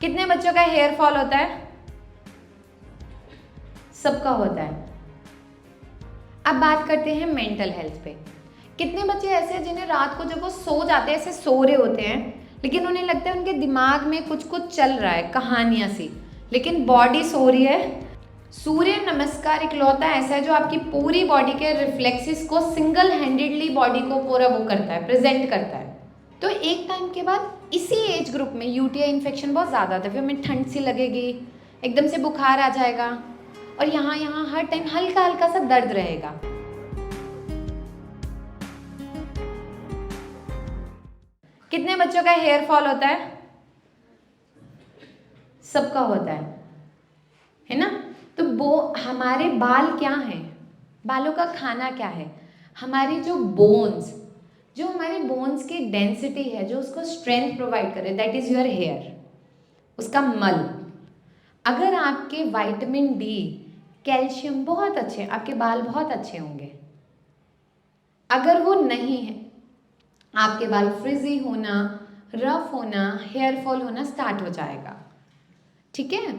कितने बच्चों का हेयर फॉल होता है? सबका होता है। अब बात करते हैं मेंटल हेल्थ पे। कितने बच्चे ऐसे हैं जिन्हें रात को जब वो सो जाते हैं, ऐसे सो रहे होते हैं, लेकिन उन्हें लगता है उनके दिमाग में कुछ कुछ चल रहा है, कहानियां सी, लेकिन बॉडी सो रही है। सूर्य नमस्कार इकलौता ऐसा है जो आपकी पूरी बॉडी के रिफ्लेक्सेस को सिंगल हैंडेडली बॉडी को पूरा वो करता है, प्रेजेंट करता है। तो एक टाइम के बाद इसी एज ग्रुप में यूटीआई इन्फेक्शन बहुत ज़्यादा था, फिर हमें ठंड सी लगेगी, एकदम से बुखार आ जाएगा, और यहाँ यहाँ हर टाइम हल्का हल्का सा दर्द रहेगा। कितने बच्चों का हेयर फॉल होता है? सबका होता है ना? तो वो हमारे बाल क्या हैं? बालों का खाना क्या है? हमारी जो बोन्स, जो हमारे बोन्स की डेंसिटी है, जो उसको स्ट्रेंथ प्रोवाइड करे, दैट इज योर हेयर, उसका मल। अगर आपके विटामिन डी, कैल्शियम बहुत अच्छे, आपके बाल बहुत अच्छे होंगे। अगर वो नहीं है, आपके बाल फ्रिजी होना, रफ होना, हेयर फॉल होना स्टार्ट हो जाएगा। ठीक है?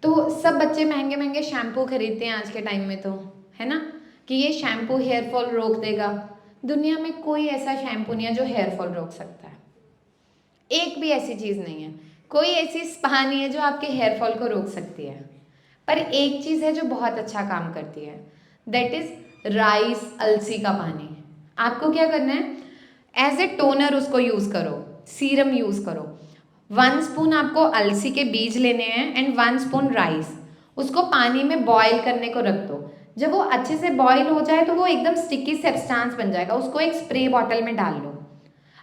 तो सब बच्चे महंगे महंगे शैम्पू खरीदते हैं आज के टाइम में, तो है ना, कि ये शैम्पू हेयर फॉल रोक देगा। दुनिया में कोई ऐसा शैम्पू नहीं है जो हेयर फॉल रोक सकता है। एक भी ऐसी चीज़ नहीं है, कोई ऐसी स्पा नहीं है जो आपके हेयर फॉल को रोक सकती है। पर एक चीज़ है जो बहुत अच्छा काम करती है, दैट इज राइस, अलसी का पानी। आपको क्या करना है, एज ए टोनर उसको यूज़ करो, सीरम यूज़ करो। 1 स्पून आपको अलसी के बीज लेने हैं एंड 1 स्पून राइस, उसको पानी में बॉईल करने को रख दो। जब वो अच्छे से बॉईल हो जाए तो वो एकदम स्टिकी सब्सटेंस बन जाएगा, उसको एक स्प्रे बॉटल में डाल लो।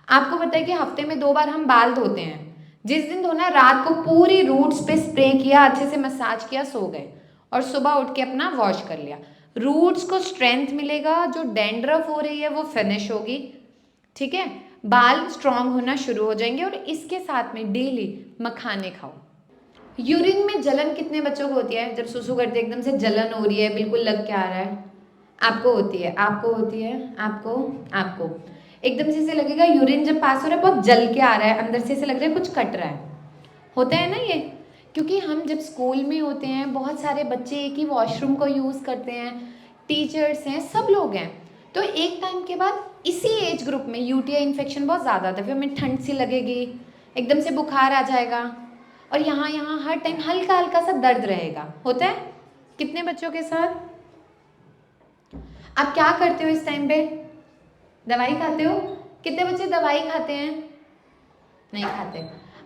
आपको पता है कि हफ्ते में 2 बार हम बाल धोते हैं। जिस दिन धोना, रात को पूरी रूट्स पे स्प्रे किया, अच्छे से मसाज किया, सो गए, और सुबह उठ के अपना वॉश कर लिया। रूट्स को स्ट्रेंथ मिलेगा, जो डैंड्रफ हो रही है वो फिनिश होगी। ठीक है? बाल स्ट्रांग होना शुरू हो जाएंगे। और इसके साथ में डेली मखाने खाओ। यूरिन में जलन कितने बच्चों को होती है? जब सुसु करते एकदम से जलन हो रही है, बिल्कुल लग के आ रहा है। आपको होती है, आपको होती है, आपको एकदम से ऐसे लगेगा यूरिन जब पास हो रहा है बहुत जल के आ रहा है, अंदर से ऐसे लग रहा है कुछ कट रहा है। होता है ना ये? क्योंकि हम जब स्कूल में होते हैं, बहुत सारे बच्चे एक ही वॉशरूम को यूज़ करते हैं, टीचर्स हैं, सब लोग हैं। तो एक टाइम के बाद इसी एज ग्रुप में यूटीआई इन्फेक्शन बहुत ज़्यादा था, फिर हमें ठंड सी लगेगी, एकदम से बुखार आ जाएगा, और यहाँ यहाँ हर टाइम हल्का हल्का सा दर्द रहेगा। होता है कितने बच्चों के साथ? आप क्या करते हो इस टाइम पे? दवाई खाते हो? कितने बच्चे दवाई खाते हैं? नहीं खाते।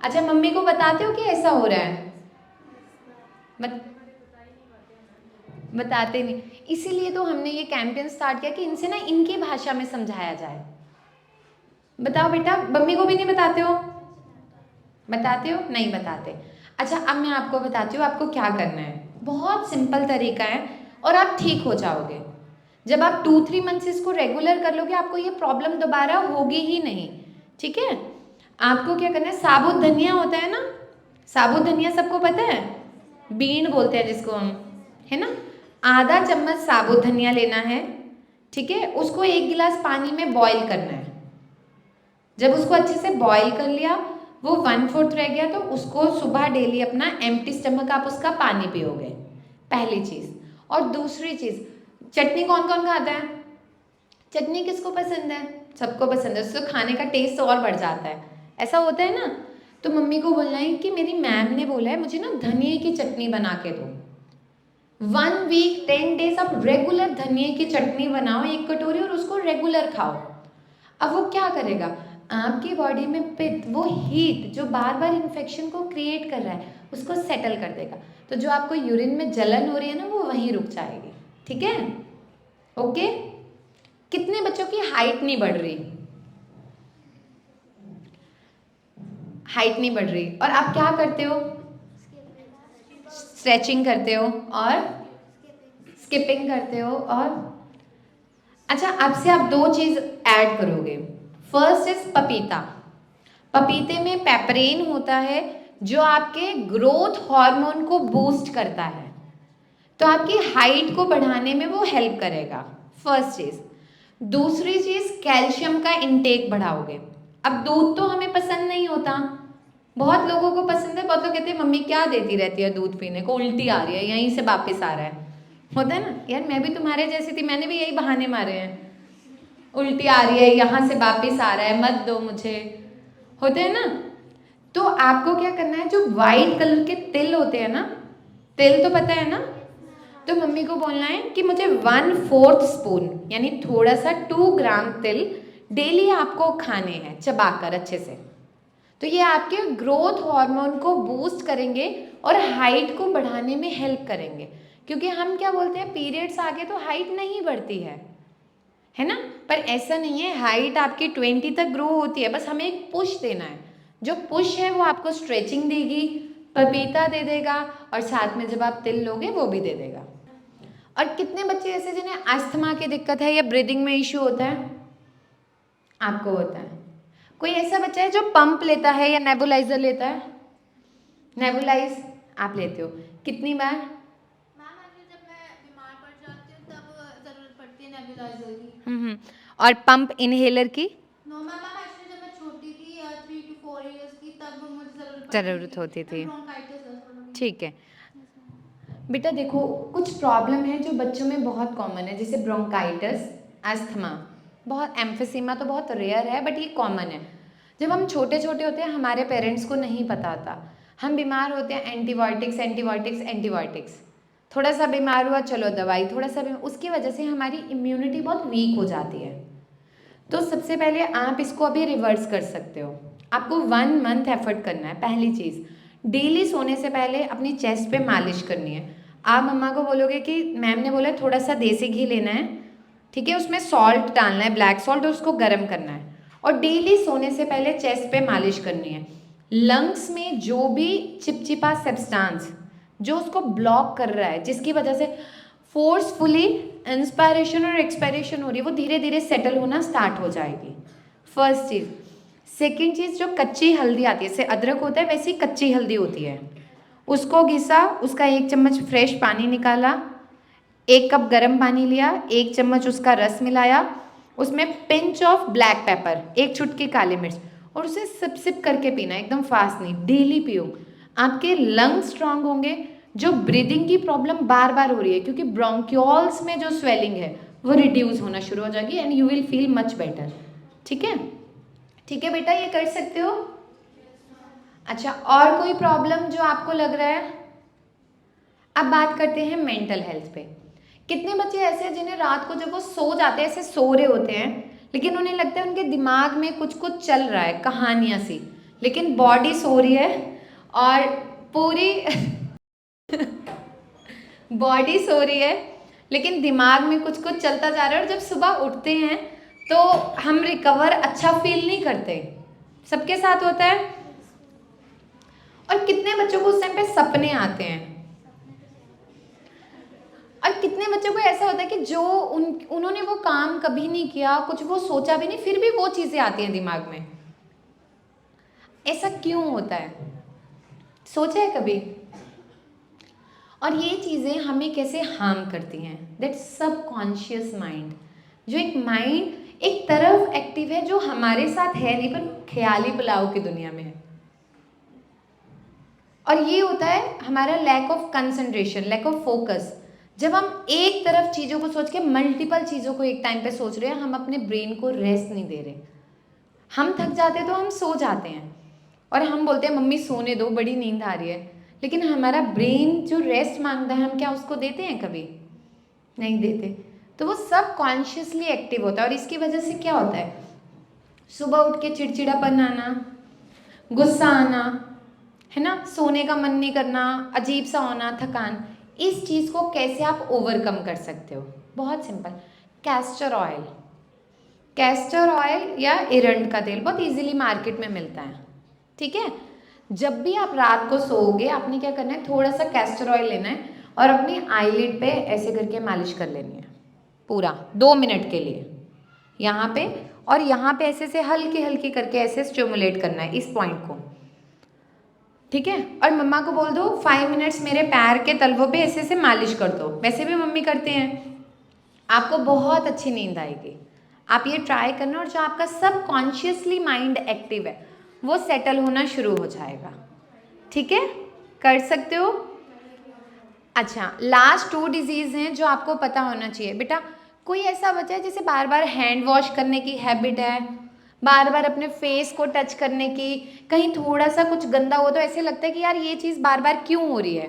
अच्छा, मम्मी को बताते हो कि ऐसा हो रहा है? बताते नहीं। इसीलिए तो हमने ये कैंपेन स्टार्ट किया कि इनसे ना इनकी भाषा में समझाया जाए। बताओ बेटा, मम्मी को भी नहीं बताते हो? बताते हो? नहीं बताते। अच्छा, अब मैं आपको बताती हूँ आपको क्या करना है। बहुत सिंपल तरीका है और आप ठीक हो जाओगे। जब आप 2-3 मंथ्स इसको रेगुलर कर लोगे, आपको ये प्रॉब्लम दोबारा होगी ही नहीं। ठीक है? आपको क्या करना है, साबुत धनिया होता है ना, साबुत धनिया सबको पता है, बीन बोलते हैं जिसको हम, है ना? आधा चम्मच साबुत धनिया लेना है। ठीक है? उसको 1 गिलास पानी में बॉईल करना है। जब उसको अच्छे से बॉईल कर लिया, वो 1/4 रह गया, तो उसको सुबह डेली अपना एम्प्टी स्टमक आप उसका पानी पियोगे, पहली चीज़। और दूसरी चीज़, चटनी कौन कौन खाता है? चटनी किसको पसंद है? सबको पसंद है, उससे खाने का टेस्ट और बढ़ जाता है। ऐसा होता है ना? तो मम्मी को बोलना है कि मेरी मैम ने बोला है मुझे ना धनिए की चटनी बना के दो। 1 वीक 10 डेज आप रेगुलर धनिए की चटनी बनाओ 1 कटोरी, और उसको रेगुलर खाओ। अब वो क्या करेगा, आपकी बॉडी में पित्त, वो हीट जो बार बार इन्फेक्शन को क्रिएट कर रहा है, उसको सेटल कर देगा। तो जो आपको यूरिन में जलन हो रही है ना, वो वहीं रुक जाएगी। ठीक है? ओके? कितने बच्चों की हाइट नहीं बढ़ रही? हाइट नहीं बढ़ रही, और आप क्या करते हो? स्ट्रेचिंग करते हो और स्किपिंग करते हो। और अच्छा, आपसे आप 2 चीज़ ऐड करोगे। फर्स्ट इज पपीता। पपीते में पेपरेन होता है जो आपके ग्रोथ हार्मोन को बूस्ट करता है, तो आपकी हाइट को बढ़ाने में वो हेल्प करेगा। फर्स्ट चीज़। दूसरी चीज़, कैल्शियम का इंटेक बढ़ाओगे। अब दूध तो हमें पसंद नहीं होता, बहुत लोगों को पसंद है, बहुत लोग कहते हैं मम्मी क्या देती रहती है दूध पीने को, उल्टी आ रही है, यहीं से वापस आ रहा है। होता है ना यार, मैं भी तुम्हारे जैसी थी, मैंने भी यही बहाने मारे हैं, उल्टी आ रही है, यहाँ से वापस आ रहा है, मत दो मुझे, होते हैं ना। तो आपको क्या करना है, जो वाइट कलर के तिल होते हैं ना, तिल तो पता है ना, तो मम्मी को बोलना है कि मुझे 1/4 स्पून यानी थोड़ा सा 2 ग्राम तिल डेली आपको खाने हैं चबाकर अच्छे से। तो ये आपके ग्रोथ हार्मोन को बूस्ट करेंगे और हाइट को बढ़ाने में हेल्प करेंगे, क्योंकि हम क्या बोलते हैं पीरियड्स आ गए तो हाइट नहीं बढ़ती है ना, पर ऐसा नहीं है, हाइट आपकी 20 तक ग्रो होती है, बस हमें एक पुश देना है। जो पुश है वो आपको स्ट्रेचिंग देगी, पपीता दे देगा, और साथ में जब आप तिल लोगे वो भी दे देगा। और कितने बच्चे ऐसे जिन्हें अस्थमा की दिक्कत है या ब्रीदिंग में इश्यू होता है? आपको होता है। कोई ऐसा बच्चा है जो पंप लेता है या नेबुलाइजर लेता है? नेबुलाइज आप लेते हो कितनी बार? मैम एक्चुअली जब मैं बीमार पड़ जाती हूँ तब ज़रूरत पड़ती है नेबुलाइजर की। और पंप इनहेलर की? नो मैम, एक्चुअली जब मैं छोटी थी 3 to 4 इयर्स की तब मुझे ज़रूरत होती थी। ब्रोंकाइटिस है थोड़ा। ठीक है बेटा, देखो कुछ प्रॉब्लम है जो बच्चों में बहुत कॉमन है, जैसे ब्रोंकाइटिस, अस्थमा, बहुत एम्फिसीमा तो बहुत रेयर है बट ये कॉमन है। जब हम छोटे छोटे होते हैं हमारे पेरेंट्स को नहीं पता होता, हम बीमार होते हैं एंटीबायोटिक्स एंटीबायोटिक्स एंटीबायोटिक्स, थोड़ा सा बीमार हुआ चलो दवाई, थोड़ा सा उसकी वजह से हमारी इम्यूनिटी बहुत वीक हो जाती है। तो सबसे पहले आप इसको अभी रिवर्स कर सकते हो। आपको 1 मंथ एफर्ट करना है। पहली चीज़, डेली सोने से पहले अपनी चेस्ट पे मालिश करनी है। आप मम्मा को बोलोगे कि मैम ने बोला थोड़ा सा देसी घी लेना है, ठीक है, उसमें सॉल्ट डालना है, ब्लैक सॉल्ट, और उसको गर्म करना है, और डेली सोने से पहले चेस्ट पे मालिश करनी है। लंग्स में जो भी चिपचिपा सब्सटेंस जो उसको ब्लॉक कर रहा है, जिसकी वजह से फोर्सफुली इंस्पायरेशन और एक्सपायरेशन हो रही है, वो धीरे धीरे सेटल होना स्टार्ट हो जाएगी। फर्स्ट चीज़। सेकेंड चीज़, जो कच्ची हल्दी आती है, जैसे अदरक होता है वैसी कच्ची हल्दी होती है, उसको घिसा, उसका 1 चम्मच फ्रेश पानी निकाला, 1 कप गर्म पानी लिया, 1 चम्मच उसका रस मिलाया, उसमें पिंच ऑफ ब्लैक पेपर, 1 चुटकी काली मिर्च, और उसे सिप सिप करके पीना, एकदम फास्ट नहीं, डेली पियो। आपके लंग्स स्ट्रांग होंगे। जो ब्रीदिंग की प्रॉब्लम बार बार हो रही है, क्योंकि ब्रोंक्यूल्स में जो स्वेलिंग है वो रिड्यूस होना शुरू हो जाएगी and you will feel much better. ठीक है, ठीक है बेटा, ये कर सकते हो। अच्छा, और कोई प्रॉब्लम जो आपको लग रहा है? अब बात करते हैं मेंटल हेल्थ पे। कितने बच्चे ऐसे हैं जिन्हें रात को जब वो सो जाते हैं, ऐसे सो रहे होते हैं, लेकिन उन्हें लगता है उनके दिमाग में कुछ कुछ चल रहा है, कहानियाँ सी, लेकिन बॉडी सो रही है और पूरी बॉडी सो रही है लेकिन दिमाग में कुछ कुछ चलता जा रहा है, और जब सुबह उठते हैं तो हम रिकवर अच्छा फील नहीं करते। सबके साथ होता है। और कितने बच्चों को उस टाइम पे सपने आते हैं, और कितने बच्चों को ऐसा होता है कि जो उन्होंने वो काम कभी नहीं किया, कुछ वो सोचा भी नहीं, फिर भी वो चीज़ें आती हैं दिमाग में। ऐसा क्यों होता है, सोचा है कभी? और ये चीज़ें हमें कैसे हार्म करती हैं? दैट सबकॉन्शियस माइंड, जो एक माइंड एक तरफ एक्टिव है जो हमारे साथ है नहीं, पर ख्याली पुलाव की दुनिया में है। और ये होता है हमारा lack of concentration, lack of focus. जब हम एक तरफ चीज़ों को सोच के मल्टीपल चीज़ों को एक टाइम पे सोच रहे हैं, हम अपने ब्रेन को रेस्ट नहीं दे रहे। हम थक जाते हैं तो हम सो जाते हैं, और हम बोलते हैं मम्मी सोने दो, बड़ी नींद आ रही है, लेकिन हमारा ब्रेन जो रेस्ट मांगता है, हम क्या उसको देते हैं? कभी नहीं देते। तो वो सब कॉन्शियसली एक्टिव होता है, और इसकी वजह से क्या होता है, सुबह उठ के चिड़चिड़ापन आना, गुस्सा आना, है ना, सोने का मन नहीं करना, अजीब सा होना, थकान। इस चीज़ को कैसे आप ओवरकम कर सकते हो? बहुत simple, castor oil, castor oil या एरंड का तेल बहुत इजीली मार्केट में मिलता है। ठीक है, जब भी आप रात को सोओगे, आपने क्या करना है, थोड़ा सा कैस्टर ऑयल लेना है और अपनी आईलिड पे ऐसे करके मालिश कर लेनी है, पूरा 2 मिनट के लिए यहाँ पे, और यहाँ पे ऐसे से हल्की हल्की करके ऐसे स्टिमुलेट करना है इस पॉइंट को। ठीक है, और मम्मा को बोल दो 5 मिनट्स मेरे पैर के तलवों पे ऐसे से मालिश कर दो, वैसे भी मम्मी करते हैं, आपको बहुत अच्छी नींद आएगी। आप ये ट्राई करना, और जो आपका सबकॉन्शियसली माइंड एक्टिव है वो सेटल होना शुरू हो जाएगा। ठीक है, कर सकते हो। अच्छा, लास्ट 2 डिजीज़ हैं जो आपको पता होना चाहिए। बेटा कोई ऐसा बच्चा है जिसे बार बार हैंड वॉश करने की हैबिट है, बार बार अपने फेस को टच करने की, कहीं थोड़ा सा कुछ गंदा हो तो ऐसे लगता है कि यार ये चीज़ बार बार क्यों हो रही है।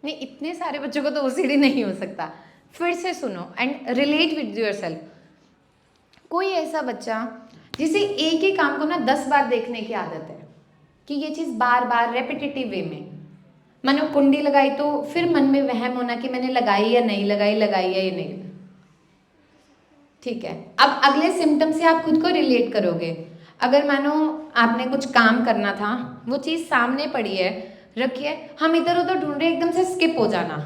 नहीं, इतने सारे बच्चों को तो ओसीडी नहीं हो सकता। फिर से सुनो एंड रिलेट विद योरसेल्फ। कोई ऐसा बच्चा जिसे एक ही काम को ना 10 बार देखने की आदत है कि ये चीज़ बार बार रेपिटेटिव वे में, मानो कुंडी लगाई तो फिर मन में वहम होना कि मैंने लगाई या नहीं लगाई, लगाई है या नहीं। ठीक है, अब अगले सिम्टम से आप खुद को रिलेट करोगे। अगर मानो आपने कुछ काम करना था, वो चीज़ सामने पड़ी है, रखी है, हम इधर उधर ढूंढ रहे, एकदम से स्किप हो जाना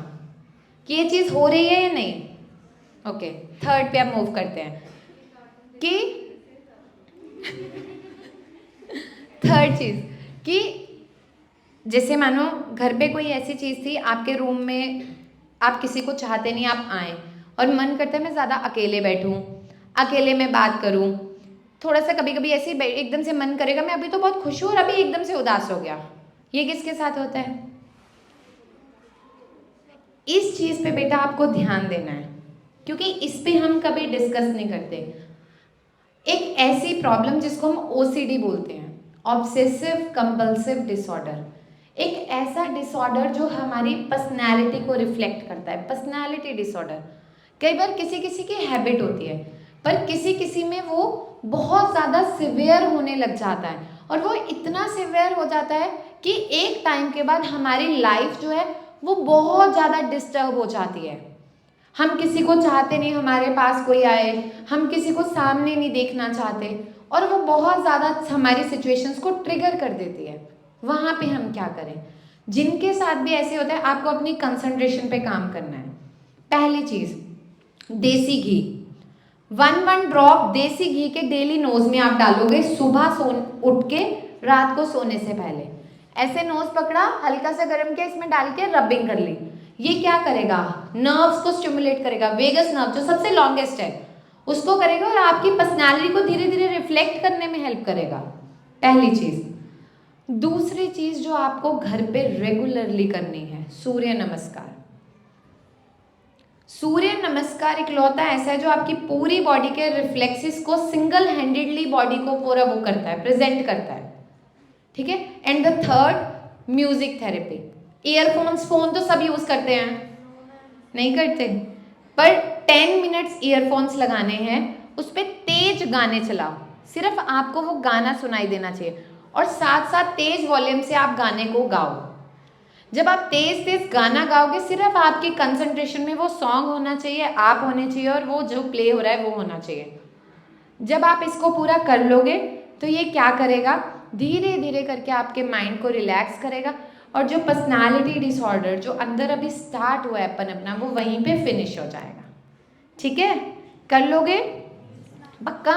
कि ये चीज़ हो रही है या नहीं। ओके, थर्ड पे आप मूव करते हैं कि थर्ड चीज़ कि जैसे मानो घर पे कोई ऐसी चीज़ थी आपके रूम में, आप किसी को चाहते नहीं आप आए और मन करता है मैं ज़्यादा अकेले बैठूं, अकेले में बात करूं, थोड़ा सा कभी कभी ऐसे एकदम से मन करेगा मैं अभी तो बहुत खुश हूँ और अभी एकदम से उदास हो गया। ये किसके साथ होता है? इस चीज़ पे बेटा आपको ध्यान देना है क्योंकि इस पे हम कभी डिस्कस नहीं करते। एक ऐसी प्रॉब्लम जिसको हम ओसीडी बोलते हैं, ऑब्सेसिव कंपल्सिव डिसऑर्डर, एक ऐसा डिसऑर्डर जो हमारी पर्सनैलिटी को रिफ्लेक्ट करता है। पर्सनैलिटी डिसऑर्डर कई बार किसी किसी की हैबिट होती है, पर किसी किसी में वो बहुत ज़्यादा सिवियर होने लग जाता है और वो इतना सिवियर हो जाता है कि एक टाइम के बाद हमारी लाइफ जो है वो बहुत ज़्यादा डिस्टर्ब हो जाती है। हम किसी को चाहते नहीं हमारे पास कोई आए, हम किसी को सामने नहीं देखना चाहते और वो बहुत ज़्यादा हमारी सिचुएशंस को ट्रिगर कर देती है। वहाँ पे हम क्या करें? जिनके साथ भी ऐसे होता है आपको अपनी कंसंट्रेशन पे काम करना है। पहली चीज़, देसी घी, 1 ड्रॉप देसी घी के डेली नोज में आप डालोगे सुबह उठ के, रात को सोने से पहले। ऐसे नोज पकड़ा, हल्का सा गर्म किया, इसमें डाल के रबिंग कर ली। ये क्या करेगा? नर्व्स को स्टिमुलेट करेगा। वेगस नर्व जो सबसे लॉन्गेस्ट है उसको करेगा और आपकी पर्सनैलिटी को धीरे धीरे रिफ्लेक्ट करने में हेल्प करेगा। पहली चीज़। दूसरी चीज़ जो आपको घर पे रेगुलरली करनी है, सूर्य नमस्कार। सूर्य नमस्कार इकलौता ऐसा है जो आपकी पूरी बॉडी के रिफ्लेक्सेस को सिंगल हैंडेडली बॉडी को पूरा वो करता है, प्रेजेंट करता है। ठीक है। And the third, music therapy. Earphones, phone तो सब यूज करते हैं, नहीं करते, पर 10 मिनट्स ईयरफोन्स लगाने हैं, उस पर तेज गाने चलाओ, सिर्फ आपको वो गाना सुनाई देना चाहिए और साथ साथ तेज वॉल्यूम से आप गाने को गाओ। जब आप तेज तेज गाना गाओगे सिर्फ आपकी कंसंट्रेशन में वो सॉन्ग होना चाहिए, आप होने चाहिए और वो जो प्ले हो रहा है वो होना चाहिए। जब आप इसको पूरा कर लोगे तो ये क्या करेगा, धीरे धीरे करके आपके माइंड को रिलैक्स करेगा और जो पर्सनालिटी डिसऑर्डर जो अंदर अभी स्टार्ट हुआ है अपन अपना, वो वहीं पे फिनिश हो जाएगा। ठीक है, कर लोगे? पक्का?